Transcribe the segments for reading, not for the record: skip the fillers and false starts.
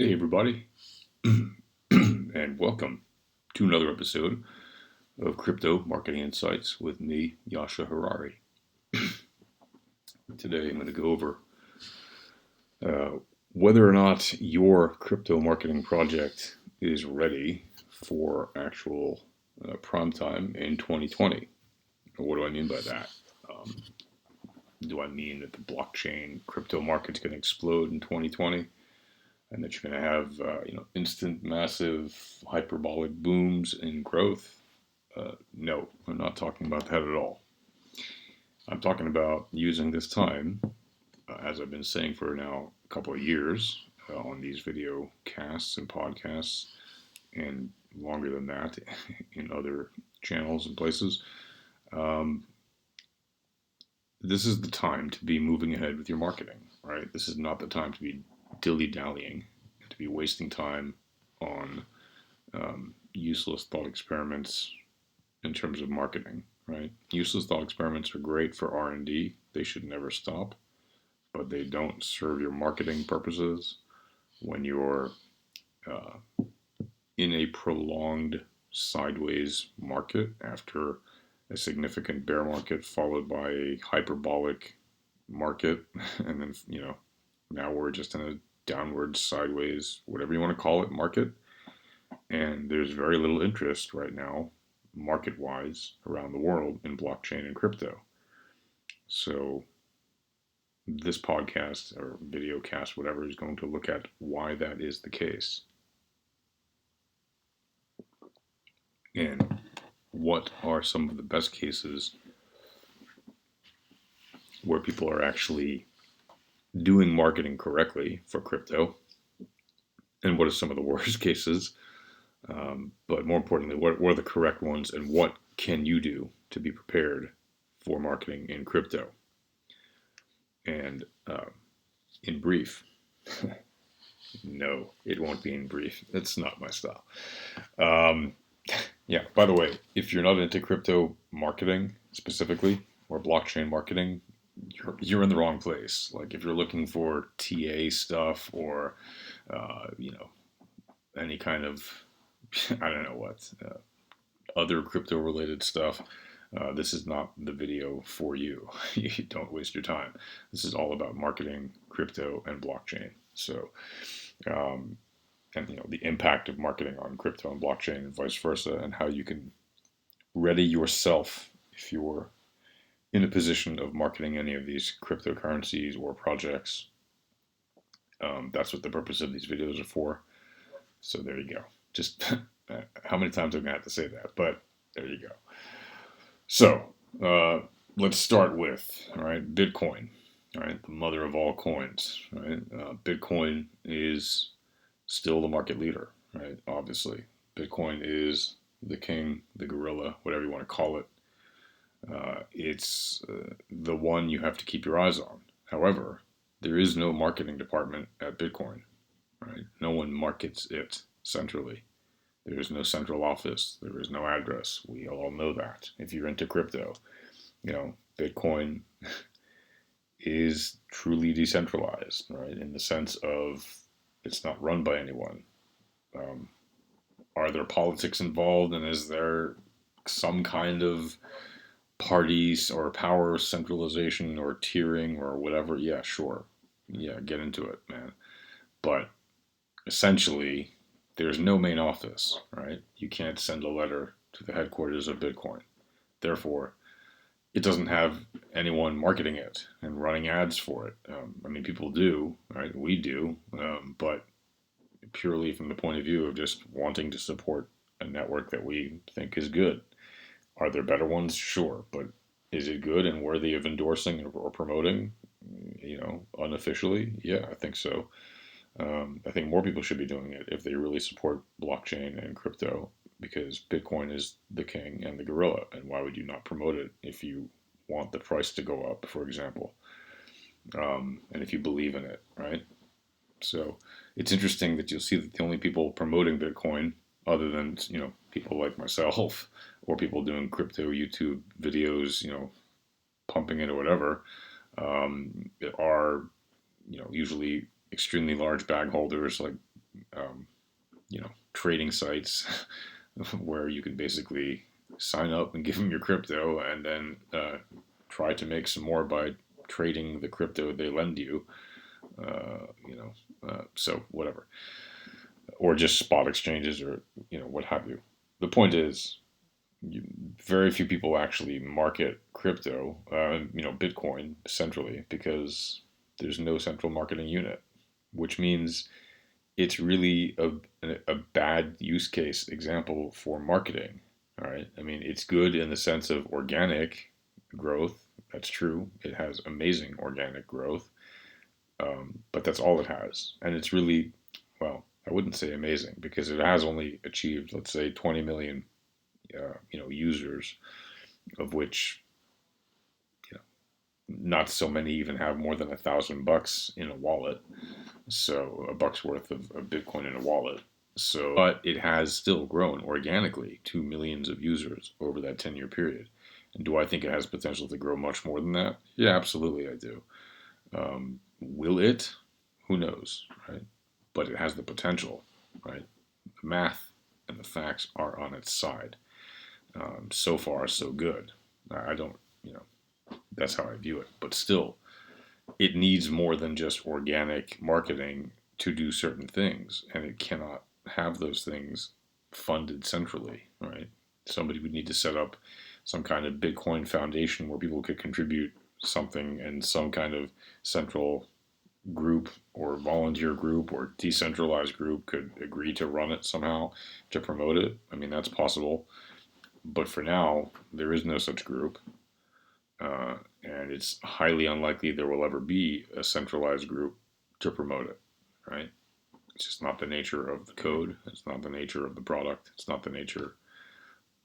Hey, everybody, and welcome to another episode of Crypto Marketing Insights with me, Yasha Harari. Today, I'm going to go over uh, whether or not your crypto marketing project is ready for actual prime time in 2020. What do I mean by that? Um, do I mean that the blockchain crypto market's going to explode in 2020? And that you're going to have instant, massive, hyperbolic booms in growth? No, I'm not talking about that at all. I'm talking about using this time, as I've been saying for now a couple of years, on these video casts and podcasts, and longer than that in other channels and places. Um, this is the time to be moving ahead with your marketing, right? This is not the time to be dilly-dallying, to be wasting time on useless thought experiments in terms of marketing, right? Useless thought experiments are great for R&D. They should never stop, but they don't serve your marketing purposes when you're uh, in a prolonged sideways market after a significant bear market followed by a hyperbolic market, and then now we're just in a downward sideways, whatever you want to call it, market. And there's very little interest right now, market wise, around the world in blockchain and crypto. So, this podcast or video cast, whatever, is going to look at why that is the case and what are some of the best cases where people are actually doing marketing correctly for crypto, and what are some of the worst cases. But more importantly, what are the correct ones, and what can you do to be prepared for marketing in crypto? And in brief, no, it won't be in brief. It's not my style. Um, yeah, by the way, if you're not into crypto marketing specifically or blockchain marketing, you're in the wrong place. Like if you're looking for TA stuff or, any kind of, I don't know what, other crypto related stuff, this is not the video for you. You don't waste your time. This is all about marketing, crypto, and blockchain. So, um, and the impact of marketing on crypto and blockchain and vice versa, and how you can ready yourself if you're in a position of marketing any of these cryptocurrencies or projects. That's what the purpose of these videos are for. So there you go. Just how many times am I going to have to say that? But there you go. So let's start with, all right, Bitcoin. All right, the mother of all coins. Right, Bitcoin is still the market leader. Right, obviously, Bitcoin is the king, the gorilla, whatever you want to call it. It's the one you have to keep your eyes on. However, there is no marketing department at Bitcoin. Right, no one markets it centrally. There is no central office. There is no address. We all know that. If you're into crypto, Bitcoin is truly decentralized, right? In the sense of it's not run by anyone. Um, are there politics involved, and is there some kind of parties or power centralization or tiering or whatever? Yeah, sure. Yeah, get into it, man. But essentially, there's no main office, right? You can't send a letter to the headquarters of Bitcoin. Therefore, it doesn't have anyone marketing it and running ads for it. I mean, people do, right? We do, but purely from the point of view of just wanting to support a network that we think is good. Are there better ones? Sure, but is it good and worthy of endorsing or promoting? Unofficially, yeah, I think so. I think more people should be doing it if they really support blockchain and crypto, because Bitcoin is the king and the gorilla. And why would you not promote it if you want the price to go up, for example, and if you believe in it, right? So it's interesting that you'll see that the only people promoting Bitcoin, other than people like myself or people doing crypto YouTube videos, pumping it or whatever, are usually extremely large bag holders like um, trading sites where you can basically sign up and give them your crypto and then try to make some more by trading the crypto they lend you. So whatever, or just spot exchanges, or what have you. The point is, you, very few people actually market crypto, Bitcoin centrally, because there's no central marketing unit, which means it's really a bad use case example for marketing. All right. I mean, it's good in the sense of organic growth. That's true. It has amazing organic growth, but that's all it has. And it's really, well, I wouldn't say amazing because it has only achieved, let's say, 20 million, users, of which not so many even have more than $1,000 in a wallet. So a buck's worth of Bitcoin in a wallet. So, but it has still grown organically to millions of users over that 10-year period. And do I think it has potential to grow much more than that? Yeah, absolutely, I do. Will it? Who knows, right? But it has the potential, right? The math and the facts are on its side. So far, so good. I don't, that's how I view it. But still, it needs more than just organic marketing to do certain things, and it cannot have those things funded centrally, right? Somebody would need to set up some kind of Bitcoin foundation where people could contribute something, and some kind of central group or volunteer group or decentralized group could agree to run it somehow to promote it. I mean, that's possible. But for now, there is no such group. And it's highly unlikely there will ever be a centralized group to promote it, right? It's just not the nature of the code. It's not the nature of the product. It's not the nature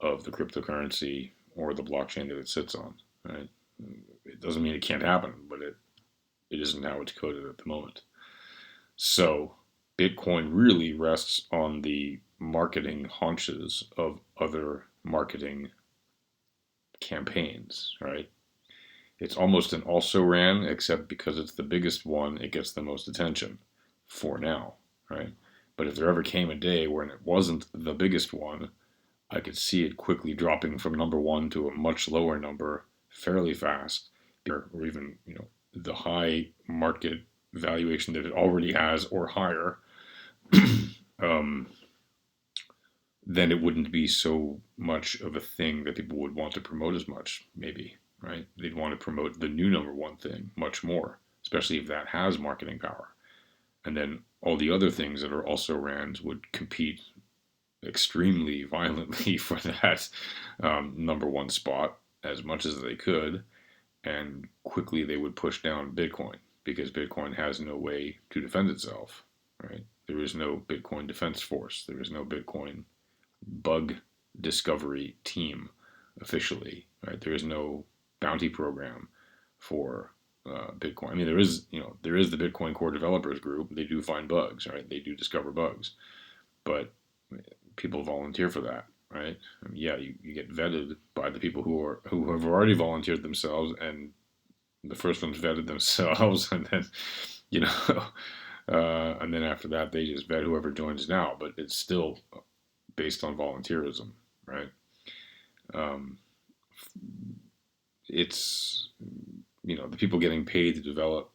of the cryptocurrency or the blockchain that it sits on, right? It doesn't mean it can't happen, but it isn't how it's coded at the moment. So Bitcoin really rests on the marketing haunches of other marketing campaigns, right? It's almost an also ran, except because it's the biggest one, it gets the most attention for now, right? But if there ever came a day when it wasn't the biggest one, I could see it quickly dropping from number one to a much lower number fairly fast, or even the high market valuation that it already has or higher. um, then it wouldn't be so much of a thing that people would want to promote as much, maybe, right? They'd want to promote the new number one thing much more, especially if that has marketing power. And then all the other things that are also rans would compete extremely violently for that number one spot as much as they could. And quickly they would push down Bitcoin because Bitcoin has no way to defend itself, right? There is no Bitcoin defense force. There is no Bitcoin bug discovery team officially, right? There is no bounty program for Bitcoin. I mean, there is the Bitcoin core developers group. They do find bugs, right? They do discover bugs, but people volunteer for that, right? I mean, yeah, you get vetted by the people who have already volunteered themselves, and the first ones vetted themselves, and then you know, and then after that they just vet whoever joins now. But it's still based on volunteerism, right? Um, it's the people getting paid to develop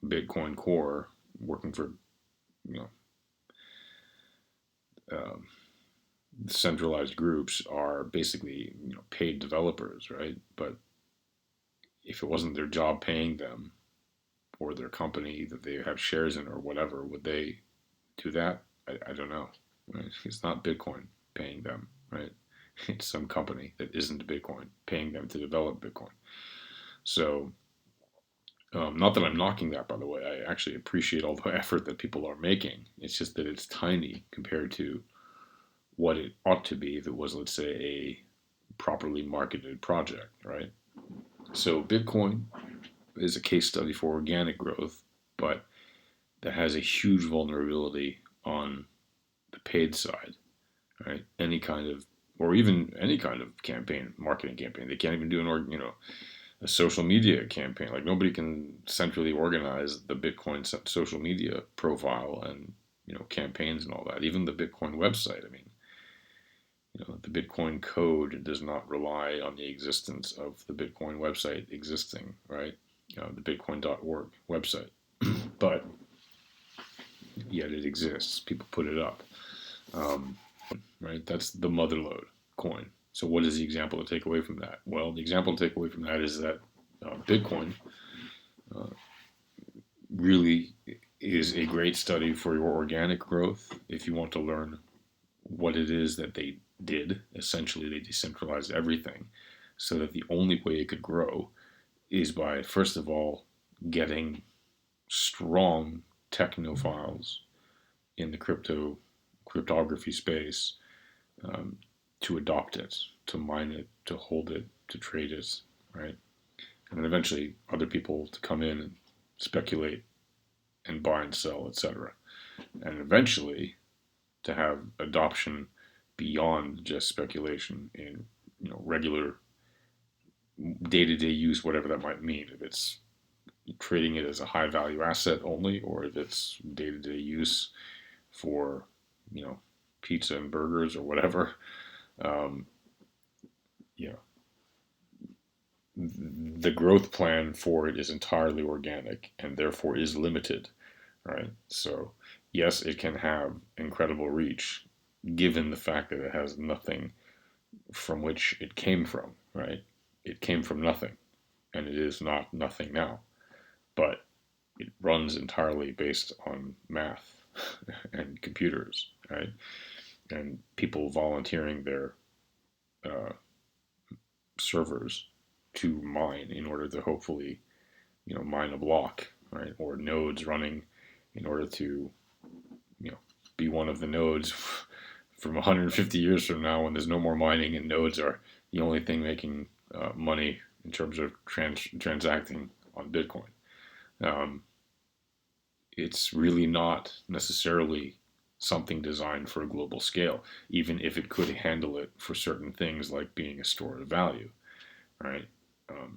Bitcoin Core, working for you know um, centralized groups, are basically paid developers, right? But if it wasn't their job paying them, or their company that they have shares in or whatever, would they do that? I don't know. Right? It's not Bitcoin paying them, right? It's some company that isn't Bitcoin paying them to develop Bitcoin. So, not that I'm knocking that, by the way. I actually appreciate all the effort that people are making. It's just that it's tiny compared to what it ought to be if it was, let's say, a properly marketed project, right? So, Bitcoin is a case study for organic growth, but that has a huge vulnerability on the paid side, right? Any kind of, or even any kind of campaign, marketing campaign. They can't even do a social media campaign. Like, nobody can centrally organize the Bitcoin social media profile and campaigns and all that. Even the Bitcoin website. I mean, the Bitcoin code does not rely on the existence of the Bitcoin website existing, right? The Bitcoin.org website, but yet it exists. People put it up, right? That's the motherlode coin. So what is the example to take away from that? Well, the example to take away from that is that Bitcoin really is a great study for your organic growth if you want to learn what it is that they did. Essentially, they decentralized everything so that the only way it could grow is by, first of all, getting strong technophiles in the cryptography space to adopt it, to mine it, to hold it, to trade it, right? And then eventually other people to come in and speculate and buy and sell, etc. And eventually to have adoption beyond just speculation in regular day-to-day use, whatever that might mean. If it's trading it as a high-value asset only, or if it's day-to-day use for pizza and burgers or whatever. Yeah, the growth plan for it is entirely organic and therefore is limited, right? So yes, it can have incredible reach given the fact that it has nothing from which it came from, right? It came from nothing, and it is not nothing now, but it runs entirely based on math and computers, right? And people volunteering their uh, servers to mine in order to hopefully, mine a block, right? Or nodes running in order to, be one of the nodes from 150 years from now when there's no more mining and nodes are the only thing making money in terms of transacting on Bitcoin. Um, it's really not necessarily something designed for a global scale, even if it could handle it for certain things like being a store of value, right?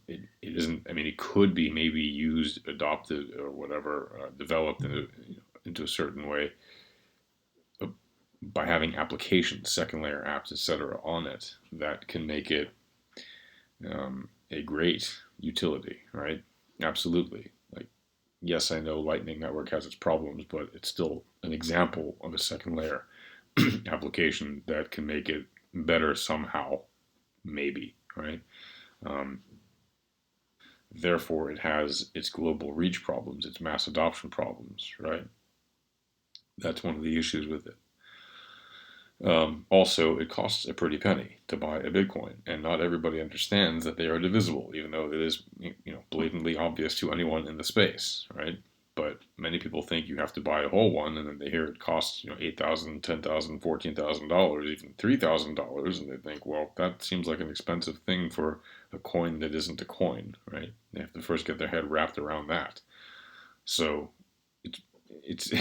It isn't. I mean, it could be maybe used, adopted, or whatever, developed into a certain way by having applications, second layer apps, etc., on it that can make it a great utility, right? Absolutely. Like, yes, I know Lightning Network has its problems, but it's still an example of a second layer application that can make it better somehow, maybe, right? Um, Therefore, it has its global reach problems, its mass adoption problems, right? That's one of the issues with it. Also, it costs a pretty penny to buy a Bitcoin, and not everybody understands that they are divisible, even though it is blatantly obvious to anyone in the space, right? But many people think you have to buy a whole one, and then they hear it costs $8,000, $10,000, $14,000, even $3,000, and they think, well, that seems like an expensive thing for a coin that isn't a coin, right? They have to first get their head wrapped around that. So it's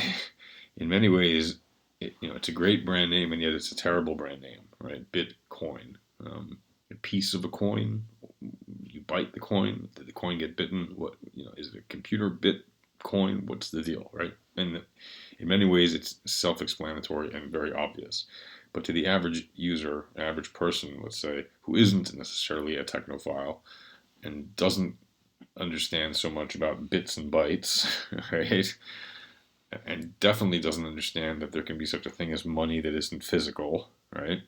in many ways it's a great brand name, and yet it's a terrible brand name, right? Bitcoin, a piece of a coin. You bite the coin. Did the coin get bitten? What is it? A computer bit coin? What's the deal, right? And in many ways, it's self-explanatory and very obvious. But to the average user, average person, let's say, who isn't necessarily a technophile and doesn't understand so much about bits and bytes, right? And definitely doesn't understand that there can be such a thing as money that isn't physical, right?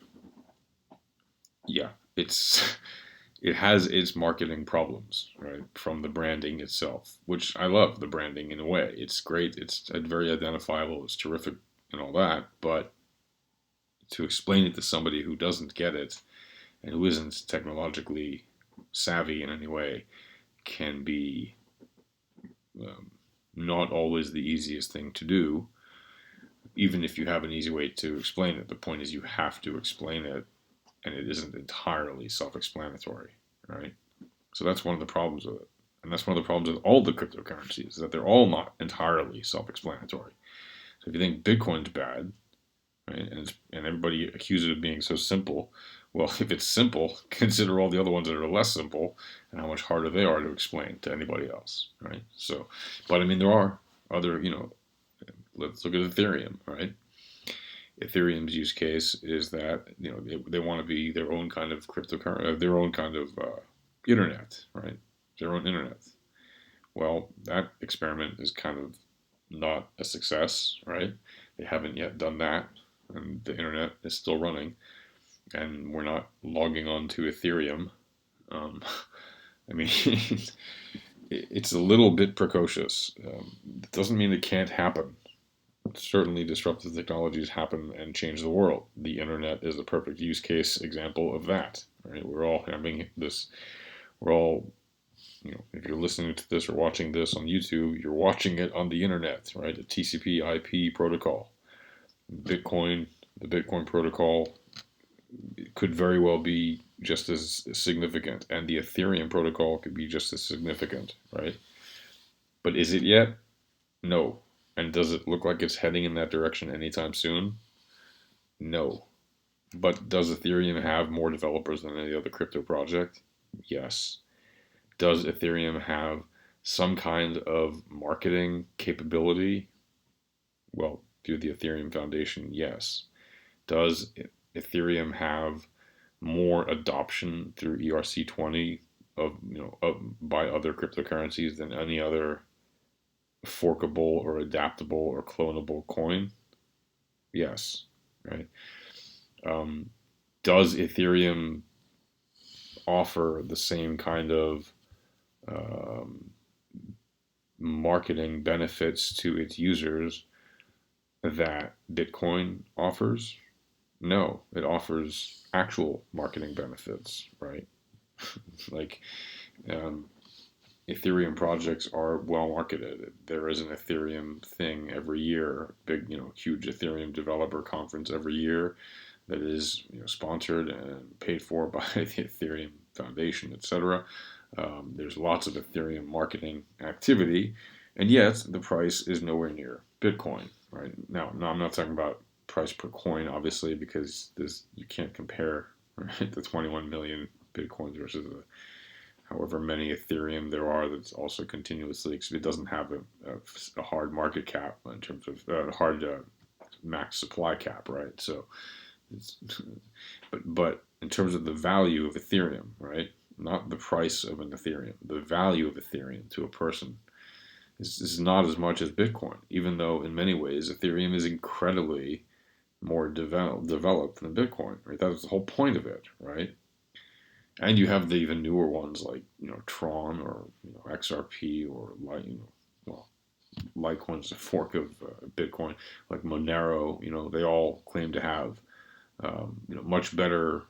Yeah, it has its marketing problems, right? From the branding itself, which I love the branding in a way. It's great. It's very identifiable. It's terrific and all that. But to explain it to somebody who doesn't get it and who isn't technologically savvy in any way can be um, not always the easiest thing to do, even if you have an easy way to explain it. The point is you have to explain it, and it isn't entirely self-explanatory, right? So that's one of the problems with it. And that's one of the problems with all the cryptocurrencies, is that they're all not entirely self-explanatory. So if you think Bitcoin's bad, right, and everybody accuses it of being so simple, well, if it's simple, consider all the other ones that are less simple and how much harder they are to explain to anybody else, right? So, but I mean, there are other, let's look at Ethereum, right? Ethereum's use case is that they want to be their own kind of cryptocurrency, their own kind of internet, right? Their own internet. Well, that experiment is kind of not a success, right? They haven't yet done that, and the internet is still running, and we're not logging on to Ethereum. Um, I mean, it's a little bit precocious. It doesn't mean it can't happen. Certainly, disruptive technologies happen and change the world. The internet is a perfect use case example of that. Right? We're all having this. We're all, if you're listening to this or watching this on YouTube, you're watching it on the internet, right? The TCP/IP protocol, Bitcoin, the Bitcoin protocol could very well be just as significant, and the Ethereum protocol could be just as significant, right? But is it yet? No. And does it look like it's heading in that direction anytime soon? No. But does Ethereum have more developers than any other crypto project? Yes. Does Ethereum have some kind of marketing capability? Well, through the Ethereum Foundation, yes. Does Ethereum have more adoption through ERC20 by other cryptocurrencies than any other forkable or adaptable or clonable coin? Yes, right. Um, does Ethereum offer the same kind of um, marketing benefits to its users that Bitcoin offers? No, it offers actual marketing benefits, right? Like um, Ethereum projects are well marketed. There is an Ethereum thing every year, big, huge Ethereum developer conference every year that is sponsored and paid for by the Ethereum Foundation, etc. There's lots of Ethereum marketing activity, and yet the price is nowhere near Bitcoin. Right now, no, I'm not talking about price per coin, obviously, because you can't compare, right, the 21 million Bitcoins versus the however many Ethereum there are that's also continuously, it doesn't have a hard market cap in terms of hard max supply cap, right? So it's, but in terms of the value of Ethereum, right? Not the price of an Ethereum, the value of Ethereum to a person is not as much as Bitcoin, even though in many ways Ethereum is incredibly more developed than Bitcoin, right? That's the whole point of it, right? And you have the even newer ones like Tron or XRP or well, Litecoin's a fork of Bitcoin, like Monero. They all claim to have much better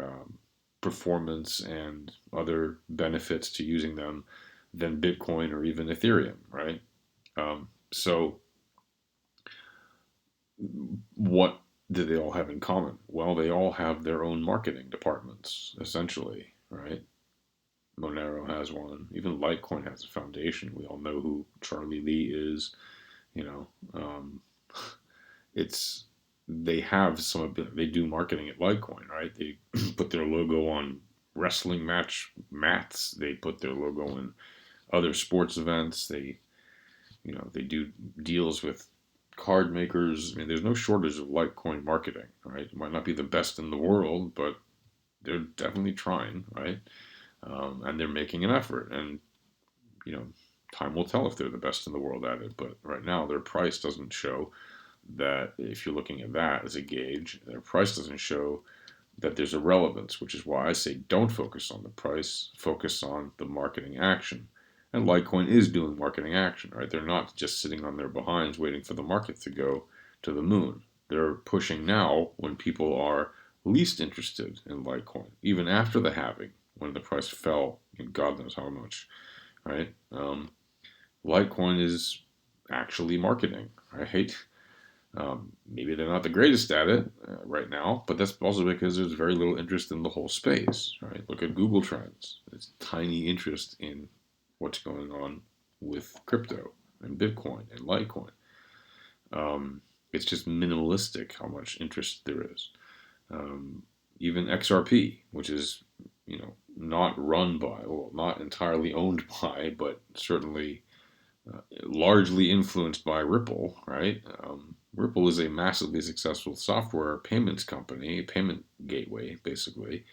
um, performance and other benefits to using them than Bitcoin or even Ethereum, right? So what do they all have in common? Well, they all have their own marketing departments, essentially, right? Monero has one. Even Litecoin has a foundation. We all know who Charlie Lee is. You know, um, it's they have some. They do marketing at Litecoin, right? They put their logo on wrestling match mats. They put their logo in other sports events. They do deals with card makers. I mean, there's no shortage of Litecoin marketing, right? It might not be the best in the world, but they're definitely trying, right? And they're making an effort. And you know, time will tell if they're the best in the world at it. But right now, their price doesn't show that. If you're looking at that as a gauge, their price doesn't show that there's a relevance, which is why I say don't focus on the price, focus on the marketing action. And Litecoin is doing marketing action, right? They're not just sitting on their behinds waiting for the market to go to the moon. They're pushing now when people are least interested in Litecoin, even after the halving, when the price fell, God knows how much, right? Litecoin is actually marketing, right? Maybe they're not the greatest at it right now, but that's also because there's very little interest in the whole space, right? Look at Google Trends. It's tiny interest in what's going on with crypto and Bitcoin and Litecoin. It's just minimalistic how much interest there is. Even XRP, which is, not run by, well, not entirely owned by, but certainly largely influenced by Ripple, right? Ripple is a massively successful software payments company, payment gateway, basically.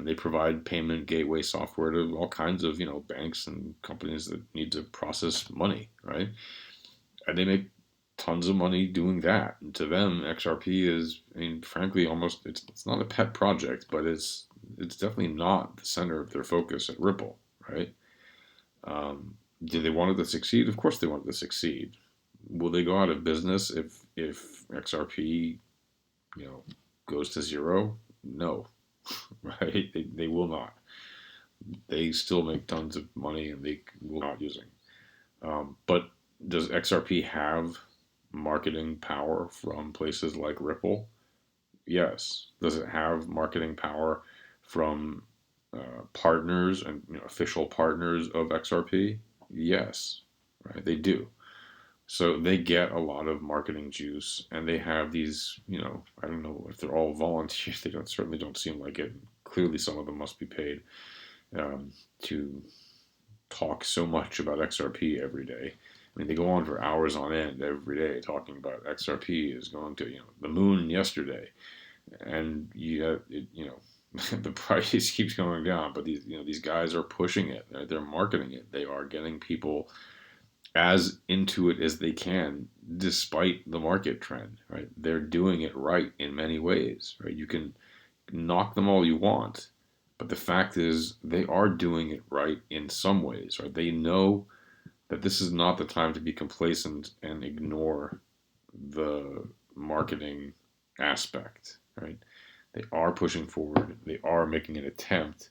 They provide payment gateway software to all kinds of, banks and companies that need to process money, right? And they make tons of money doing that. And to them, XRP is, I mean, frankly, almost it's not a pet project, but it's definitely not the center of their focus at Ripple, right? Did they want it to succeed? Of course, they wanted to succeed. Will they go out of business if XRP, you know, goes to zero? No, right? They will not. They still make tons of money and they will not using. But does XRP have marketing power from places like Ripple? Yes. Does it have marketing power from partners and official partners of XRP? Yes, right. They do. So they get a lot of marketing juice, and they have these. I don't know if they're all volunteers. They don't certainly don't seem like it. Clearly, some of them must be paid to talk so much about XRP every day. I mean, they go on for hours on end every day talking about XRP is going to the moon yesterday, and the price keeps going down. But these guys are pushing it. Right? They're marketing it. They are getting people as into it as they can, despite the market trend. Right? They're doing it right in many ways. Right? You can knock them all you want, but the fact is they are doing it right in some ways. Right? They know that this is not the time to be complacent and ignore the marketing aspect. Right? They are pushing forward. They are making an attempt,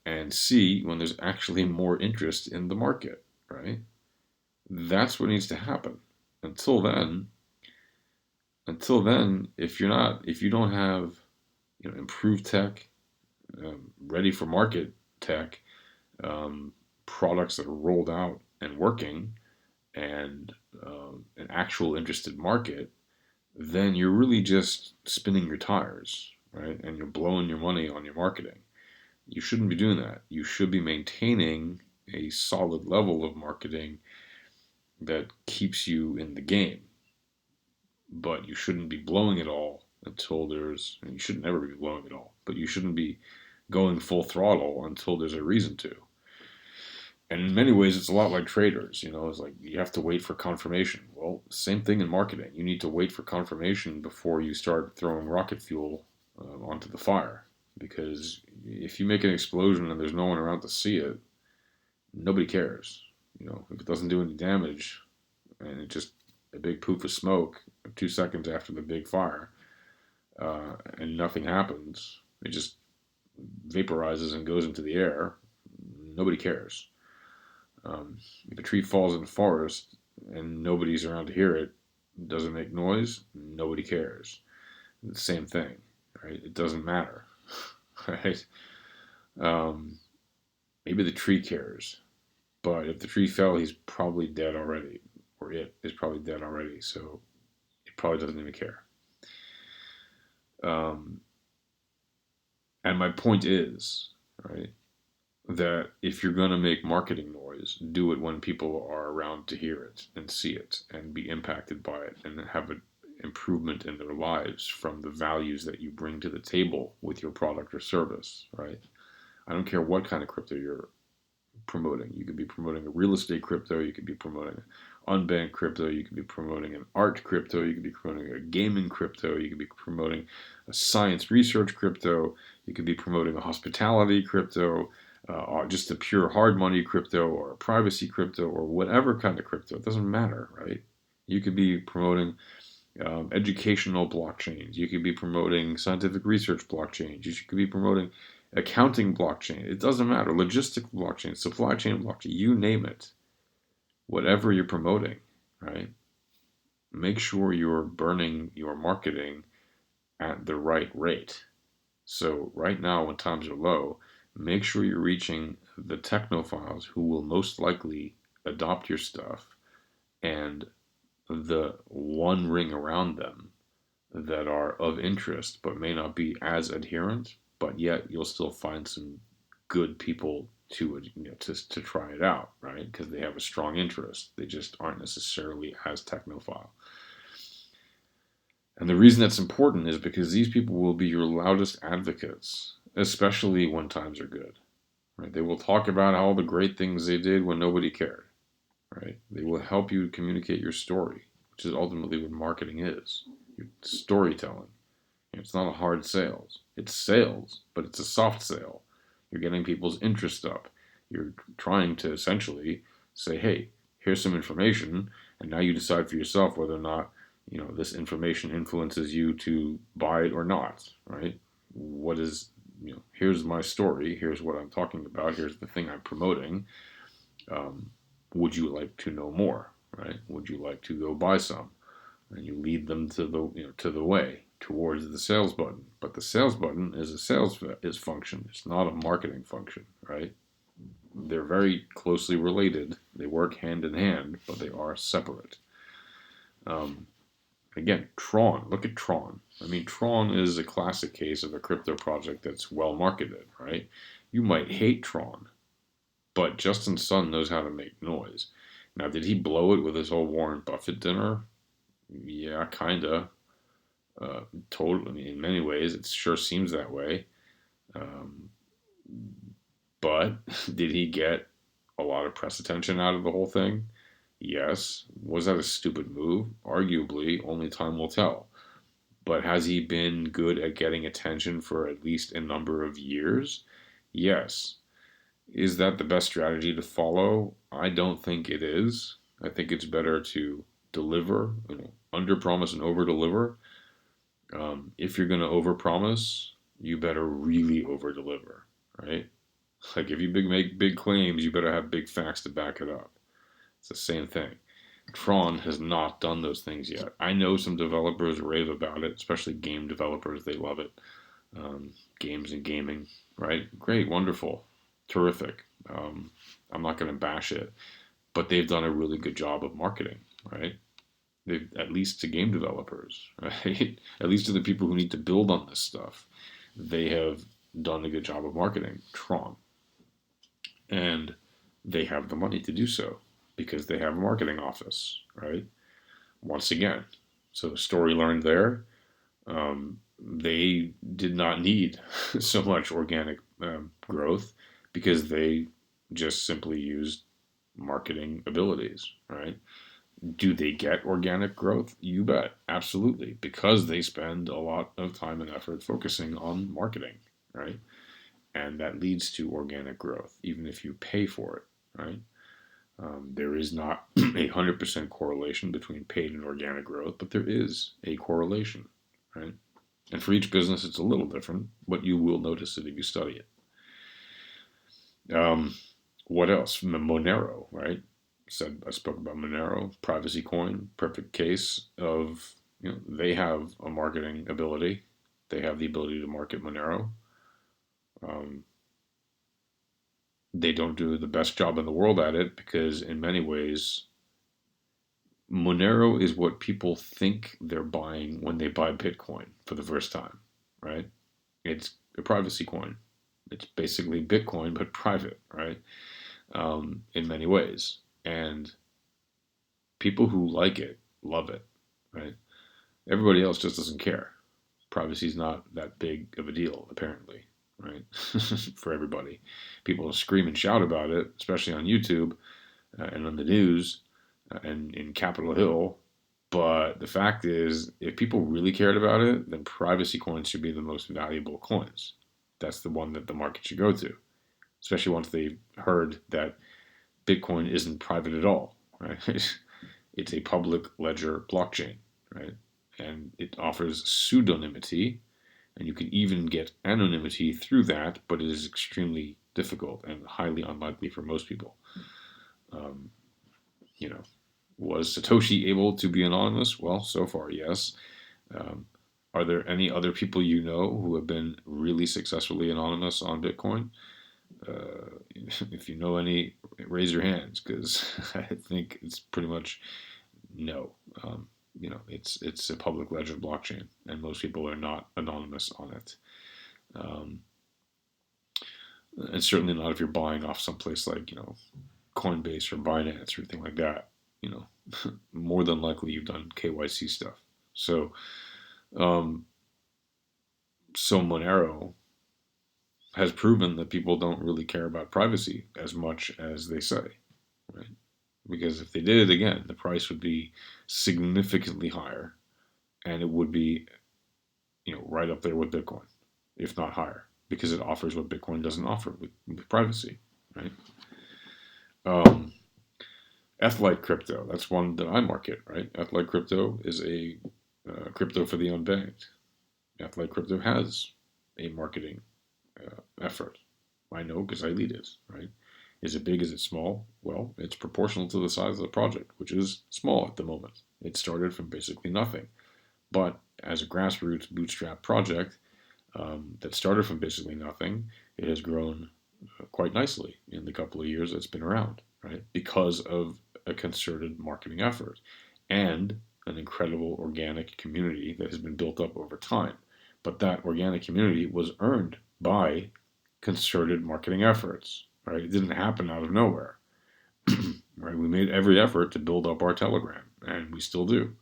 and see when there's actually more interest in the market. Right? That's what needs to happen. Until then, if you don't have improved tech, ready for market tech, um, products that are rolled out and working, and an actual interested market, then you're really just spinning your tires, right? And you're blowing your money on your marketing. You shouldn't be doing that. You should be maintaining a solid level of marketing that keeps you in the game. But you shouldn't be blowing it all until and you should never be blowing it all, but you shouldn't be going full throttle until there's a reason to. And in many ways, it's a lot like traders. It's like you have to wait for confirmation. Well, same thing in marketing. You need to wait for confirmation before you start throwing rocket fuel onto the fire. Because if you make an explosion and there's no one around to see it, nobody cares. If it doesn't do any damage and it's just a big poof of smoke 2 seconds after the big fire, and nothing happens, it just vaporizes and goes into the air, nobody cares. If a tree falls in the forest and nobody's around to hear it, doesn't make noise, nobody cares. The same thing, right? It doesn't matter, right? Um, Maybe the tree cares, but if the tree fell, he's probably dead already, or it is probably dead already, so it probably doesn't even care. Um, and my point is, right, that if you're going to make marketing noise, do it when people are around to hear it and see it and be impacted by it and have an improvement in their lives from the values that you bring to the table with your product or service, right? I don't care what kind of crypto you're promoting. You could be promoting a real estate crypto, you could be promoting an unbanked crypto, you could be promoting an art crypto, you could be promoting a gaming crypto, you could be promoting a science research crypto, you could be promoting a hospitality crypto, just a pure hard money crypto or a privacy crypto or whatever kind of crypto. It doesn't matter, right? You could be promoting educational blockchains. You could be promoting scientific research blockchains. You could be promoting accounting blockchain. It doesn't matter. Logistic blockchain, supply chain blockchain, you name it. Whatever you're promoting, right? Make sure you're burning your marketing at the right rate. So right now, when times are low, make sure you're reaching the technophiles who will most likely adopt your stuff and the one ring around them that are of interest but may not be as adherent, but yet you'll still find some good people to try it out, right? Because they have a strong interest. They just aren't necessarily as technophile. And the reason that's important is because these people will be your loudest advocates, especially when times are good. Right? They will talk about all the great things they did when nobody cared. Right? They will help you communicate your story, which is ultimately what marketing is. It's storytelling. It's not a hard sales. It's sales, but it's a soft sale. You're getting people's interest up. You're trying to essentially say, hey, here's some information, and now you decide for yourself whether or not this information influences you to buy it or not, right? What is, here's my story, here's what I'm talking about, here's the thing I'm promoting. Would you like to know more, right? Would you like to go buy some? And you lead them to the way towards the sales button. But the sales button is a sales function. It's not a marketing function, right? They're very closely related. They work hand in hand, but they are separate. Again, Tron. Look at Tron. I mean, Tron is a classic case of a crypto project that's well marketed, right? You might hate Tron, but Justin Sun knows how to make noise. Now, did he blow it with his whole Warren Buffett dinner? Yeah, kinda. Totally. I mean, in many ways, it sure seems that way. Um, but did he get a lot of press attention out of the whole thing? Yes. Was that a stupid move? Arguably, only time will tell. But has he been good at getting attention for at least a number of years? Yes. Is that the best strategy to follow? I don't think it is. I think it's better to deliver, under promise and over deliver. If you're going to overpromise, you better really over deliver, right? Like if you make big claims, you better have big facts to back it up. It's the same thing. Tron has not done those things yet. I know some developers rave about it, especially game developers. They love it. Games and gaming, right? Great, wonderful, terrific. I'm not going to bash it, but they've done a really good job of marketing, right? They've, at least to game developers, right? At least to the people who need to build on this stuff, they have done a good job of marketing Tron, and they have the money to do so because they have a marketing office, right? Once again, so the story learned there. They did not need so much organic growth because they just simply used marketing abilities, right? Do they get organic growth? You bet. Absolutely. Because they spend a lot of time and effort focusing on marketing, right? And that leads to organic growth, even if you pay for it, right? There is not 100% correlation between paid and organic growth, but there is a correlation, right? And for each business, it's a little different, but you will notice it if you study it. What else? Monero, right? I spoke about Monero, privacy coin, perfect case of, they have a marketing ability. They have the ability to market Monero. They don't do the best job in the world at it because in many ways, Monero is what people think they're buying when they buy Bitcoin for the first time, right? It's a privacy coin. It's basically Bitcoin, but private, right? In many ways. And people who like it love it, right? Everybody else just doesn't care. Privacy is not that big of a deal, apparently, right? For everybody. People scream and shout about it, especially on YouTube and on the news and in Capitol Hill. But the fact is, if people really cared about it, then privacy coins should be the most valuable coins. That's the one that the market should go to, especially once they've heard that Bitcoin isn't private at all, right? It's a public ledger blockchain, right? And it offers pseudonymity, and you can even get anonymity through that, but it is extremely difficult and highly unlikely for most people. Um, you know, was Satoshi able to be anonymous? Well, so far, yes. Um, are there any other people you know who have been really successfully anonymous on Bitcoin? If you know any, raise your hands because I think it's pretty much no. It's a public ledger blockchain, and most people are not anonymous on it. Um, And certainly not if you're buying off someplace like, Coinbase or Binance or anything like that. You know, more than likely you've done KYC stuff. So, um, so Monero has proven that people don't really care about privacy as much as they say, right? Because if they did, again, the price would be significantly higher, and it would be, right up there with Bitcoin, if not higher, because it offers what Bitcoin doesn't offer with privacy, right? Um, Ethlite crypto, that's one that I market, right? Ethlite crypto is a crypto for the unbanked. Ethlite crypto has a marketing effort. I know because I lead it, right? Is it big? Is it small? Well, it's proportional to the size of the project, which is small at the moment. It started from basically nothing. But as a grassroots bootstrap project that started from basically nothing, it has grown quite nicely in the couple of years it's been around, right? Because of a concerted marketing effort and an incredible organic community that has been built up over time. But that organic community was earned by concerted marketing efforts, right? It didn't happen out of nowhere, right? We made every effort to build up our Telegram, and we still do.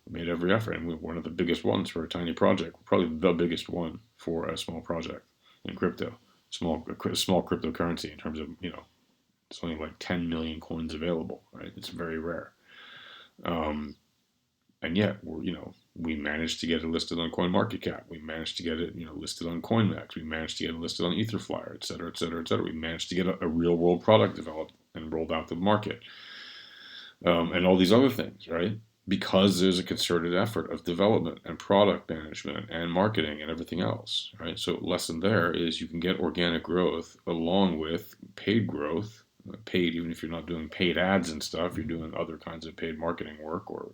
We made every effort, and we're one of the biggest ones for a tiny project. We're probably the biggest one for a small project in crypto, small cryptocurrency in terms of it's only like 10 million coins available, right? It's very rare, um, and yet we managed to get it listed on CoinMarketCap. We managed to get it listed on CoinMax. We managed to get it listed on EtherFlyer, et cetera, et cetera, et cetera. We managed to get a real world product developed and rolled out to the market, and all these other things, right? Because there's a concerted effort of development and product management and marketing and everything else, right? So, lesson there is you can get organic growth along with paid growth, paid even if you're not doing paid ads and stuff, you're doing other kinds of paid marketing work or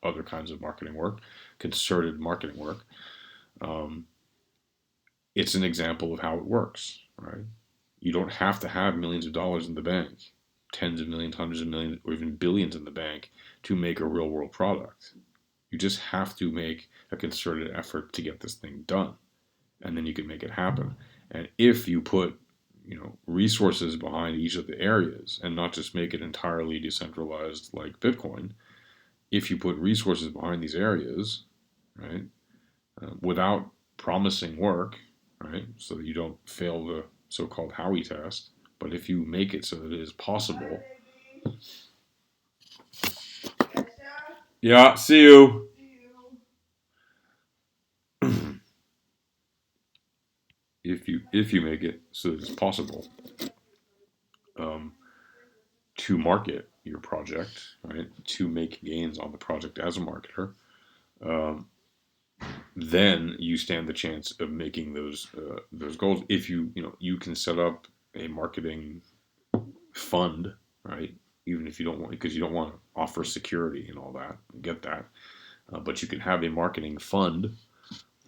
other kinds of marketing work, concerted marketing work. Um, it's an example of how it works, right? You don't have to have millions of dollars in the bank, tens of millions, hundreds of millions, or even billions in the bank to make a real world product. You just have to make a concerted effort to get this thing done, and then you can make it happen. And if you put resources behind each of the areas and not just make it entirely decentralized like Bitcoin, if you put resources behind these areas, right, without promising work, right, so that you don't fail the so-called Howey test, but if you make it so that it is possible. Yeah, see you. If you make it so that it's possible um, to market your project, right, to make gains on the project as a marketer, um, then you stand the chance of making those goals. If you can set up a marketing fund, right? Even if you don't want, because you don't want to offer security and all that, I get that, but you can have a marketing fund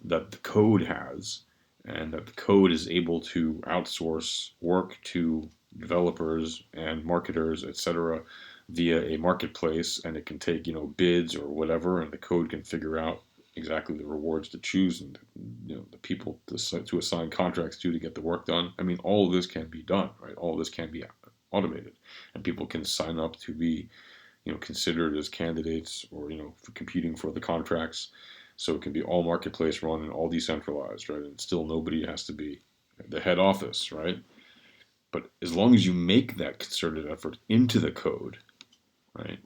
that the code has, and that the code is able to outsource work to developers and marketers, etc., via a marketplace, and it can take bids or whatever, and the code can figure out exactly the rewards to choose and the people to assign contracts to get the work done. I mean, all of this can be done, right? All of this can be automated, and people can sign up to be considered as candidates or for competing for the contracts. So it can be all marketplace run and all decentralized, right? And still nobody has to be the head office, right? But as long as you make that concerted effort into the code, right,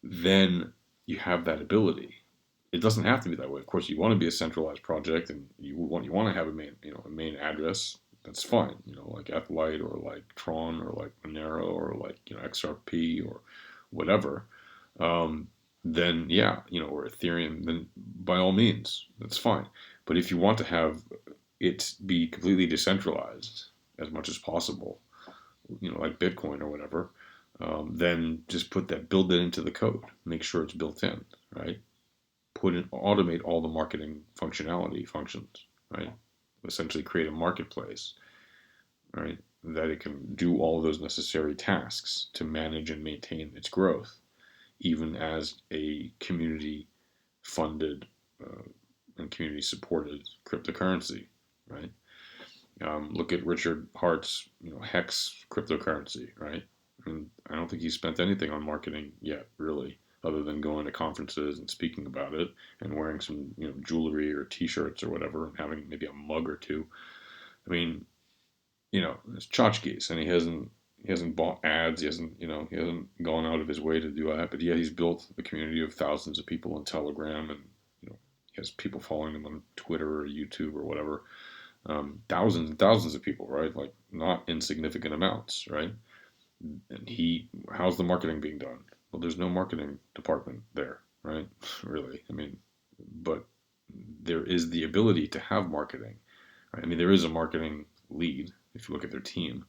then you have that ability. It doesn't have to be that way. Of course, you want to be a centralized project, and you want to have a main address. That's fine, like Ethlite or like Tron or like Monero or like XRP or whatever. Um, then yeah, or Ethereum, then by all means, that's fine. But if you want to have it be completely decentralized as much as possible, like Bitcoin or whatever, then just build that into the code. Make sure it's built in, right? Automate all the marketing functions, right? Essentially create a marketplace, right? That it can do all those necessary tasks to manage and maintain its growth, even as a community funded and community supported cryptocurrency, right? Look at Richard Hart's, Hex cryptocurrency, right? And I don't think he spent anything on marketing yet, really, other than going to conferences and speaking about it and wearing some, jewelry or T-shirts or whatever, and having maybe a mug or two. I mean, it's tchotchkes, and he hasn't bought ads. He hasn't gone out of his way to do that. But yeah, he's built a community of thousands of people on Telegram, and he has people following him on Twitter or YouTube or whatever. Thousands and thousands of people, right? Like not insignificant amounts, right? And how's the marketing being done? Well, there's no marketing department there, right? Really, I mean, but there is the ability to have marketing. Right? I mean, there is a marketing lead if you look at their team,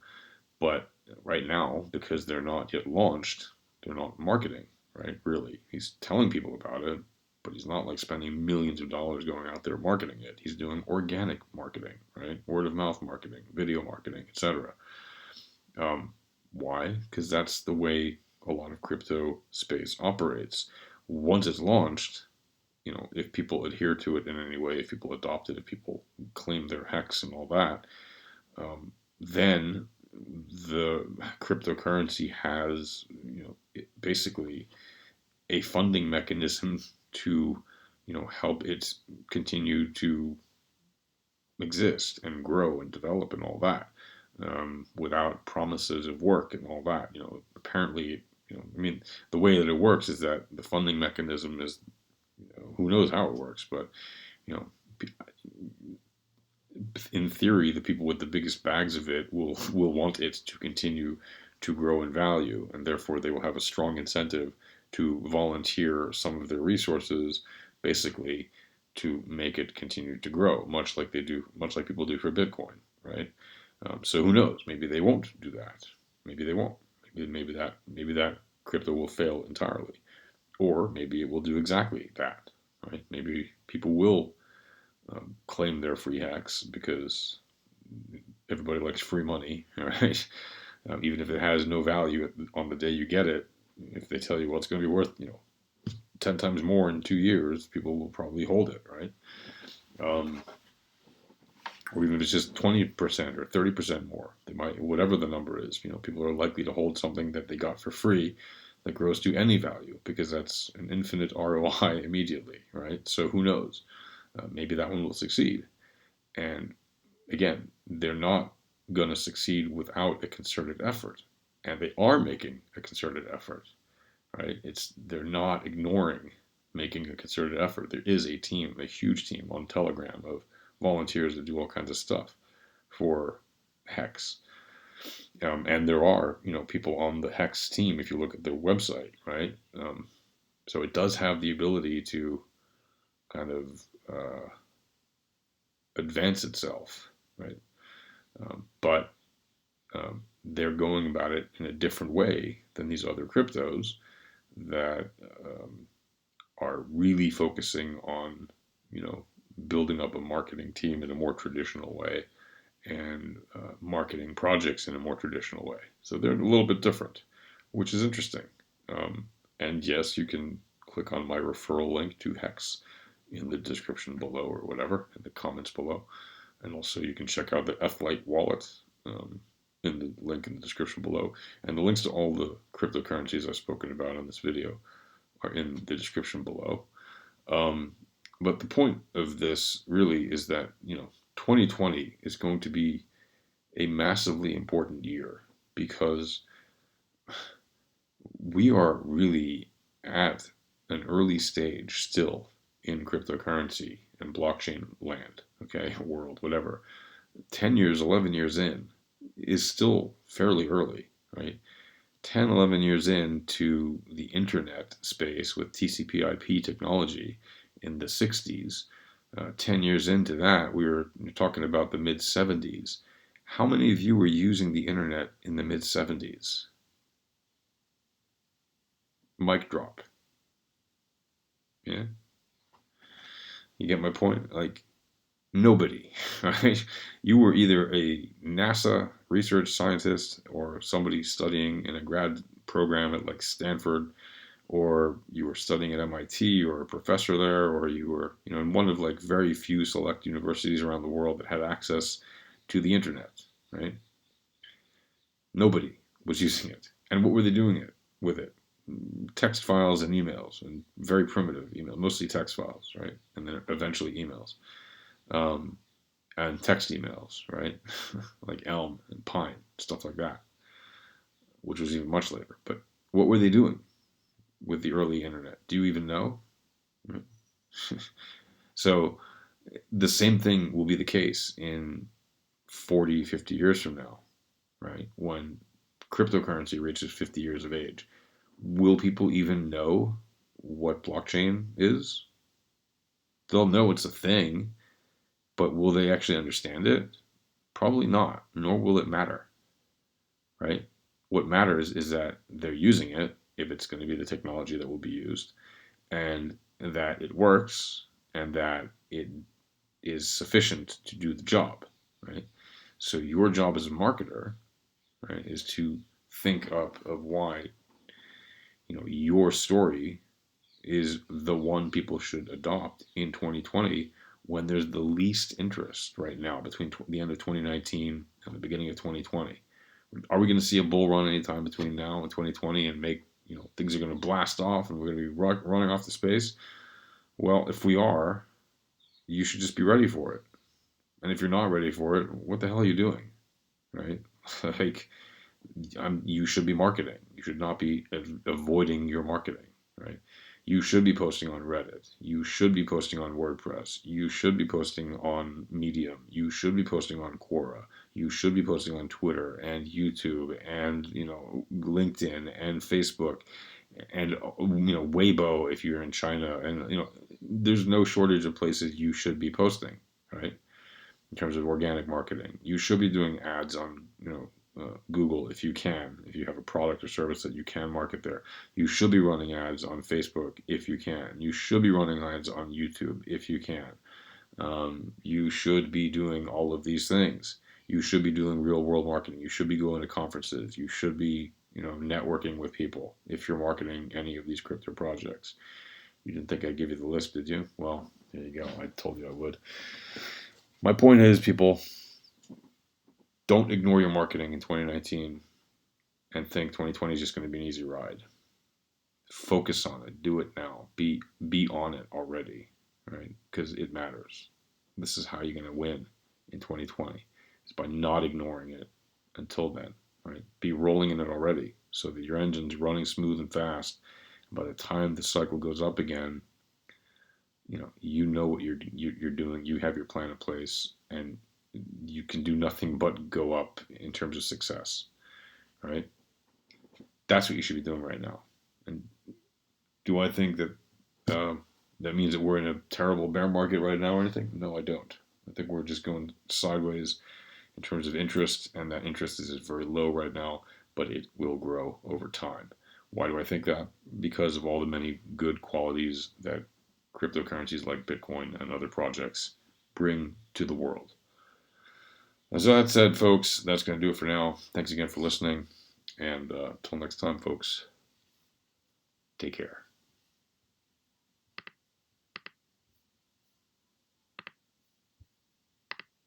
but right now, because they're not yet launched, they're not marketing, right? Really, he's telling people about it, but he's not like spending millions of dollars going out there marketing it. He's doing organic marketing, right? Word of mouth marketing, video marketing, etc. Um, why? Because that's the way a lot of crypto space operates. Once it's launched, if people adhere to it in any way, if people adopt it, if people claim their hex and all that, then the cryptocurrency has, basically a funding mechanism to, help it continue to exist and grow and develop and all that, without promises of work and all that. Apparently, I mean, the way that it works is that the funding mechanism is, who knows how it works, but you know, in theory, the people with the biggest bags of it will want it to continue to grow in value, and therefore they will have a strong incentive to volunteer some of their resources, basically, to make it continue to grow, much like people do for Bitcoin, right? So who knows? Maybe they won't do that. Maybe they won't. Maybe that crypto will fail entirely, or maybe it will do exactly that, right? Maybe people will claim their free hacks because everybody likes free money, right? Even if it has no value on the day you get it, if they tell you, well, it's going to be worth, 10 times more in 2 years, people will probably hold it, right? Um, or even if it's just 20% or 30% more, they might, whatever the number is, people are likely to hold something that they got for free that grows to any value because that's an infinite ROI immediately, right? So who knows? Maybe that one will succeed. And again, they're not going to succeed without a concerted effort. And they are making a concerted effort, right? They're not ignoring making a concerted effort. There is a team, a huge team on Telegram of volunteers that do all kinds of stuff for Hex. And there are, people on the Hex team if you look at their website, right? So it does have the ability to kind of advance itself, right? But they're going about it in a different way than these other cryptos that are really focusing on, building up a marketing team in a more traditional way and marketing projects in a more traditional way. So they're a little bit different, which is interesting. And yes, you can click on my referral link to Hex in the description below or whatever, in the comments below. And also you can check out the F-Lite wallet in the link in the description below. And the links to all the cryptocurrencies I've spoken about in this video are in the description below. But the point of this really is that, 2020 is going to be a massively important year because we are really at an early stage still in cryptocurrency and blockchain land, okay, world, whatever. 10 years, 11 years in is still fairly early, right? 10, 11 years into the internet space with TCP/IP technology in the 60s, 10 years into that, we were talking about the mid 70s. How many of you were using the internet in the mid 70s? Mic drop. Yeah? You get my point? Like, nobody, right? You were either a NASA research scientist or somebody studying in a grad program at like Stanford, or you were studying at MIT or a professor there, or you were, in one of like very few select universities around the world that had access to the internet, right? Nobody was using it. And what were they doing with it? Text files and emails, and very primitive emails, mostly text files, right? And then eventually emails. And text emails, right? Like Elm and Pine, stuff like that, which was even much later. But what were they doing with the early internet? Do you even know? So the same thing will be the case in 40, 50 years from now, right? When cryptocurrency reaches 50 years of age. Will people even know what blockchain is? They'll know it's a thing, but will they actually understand it? Probably not, nor will it matter, right? What matters is that they're using it, if it's going to be the technology that will be used, and that it works, and that it is sufficient to do the job, right? So your job as a marketer, right, is to think up of why, your story is the one people should adopt in 2020, when there's the least interest right now between the end of 2019 and the beginning of 2020. Are we going to see a bull run anytime between now and 2020 and make, things are going to blast off and we're going to be running off to space? Well, if we are, you should just be ready for it. And if you're not ready for it, what the hell are you doing? Right? Like, you should be marketing. You should not be avoiding your marketing, right? You should be posting on Reddit. You should be posting on WordPress. You should be posting on Medium. You should be posting on Quora. You should be posting on Twitter and YouTube and, LinkedIn and Facebook and, Weibo if you're in China. And, there's no shortage of places you should be posting, right? In terms of organic marketing. You should be doing ads on, Google if you can, if you have a product or service that you can market there. You should be running ads on Facebook if you can. You should be running ads on YouTube if you can. You should be doing all of these things. You should be doing real world marketing. You should be going to conferences. You should be, networking with people if you're marketing any of these crypto projects. You didn't think I'd give you the list, did you? Well, there you go. I told you I would. My point is, people, don't ignore your marketing in 2019 and think 2020 is just going to be an easy ride. Focus on it. Do it now. Be on it already, right? Because it matters. This is how you're going to win in 2020. It's by not ignoring it until then, right? Be rolling in it already so that your engine's running smooth and fast. By the time the cycle goes up again, you know what you're doing. You have your plan in place, and you can do nothing but go up in terms of success, right? That's what you should be doing right now. And do I think that that means that we're in a terrible bear market right now or anything? No, I don't. I think we're just going sideways in terms of interest, and that interest is very low right now, but it will grow over time. Why do I think that? Because of all the many good qualities that cryptocurrencies like Bitcoin and other projects bring to the world. As that said, folks, that's going to do it for now. Thanks again for listening. And until next time, folks, take care.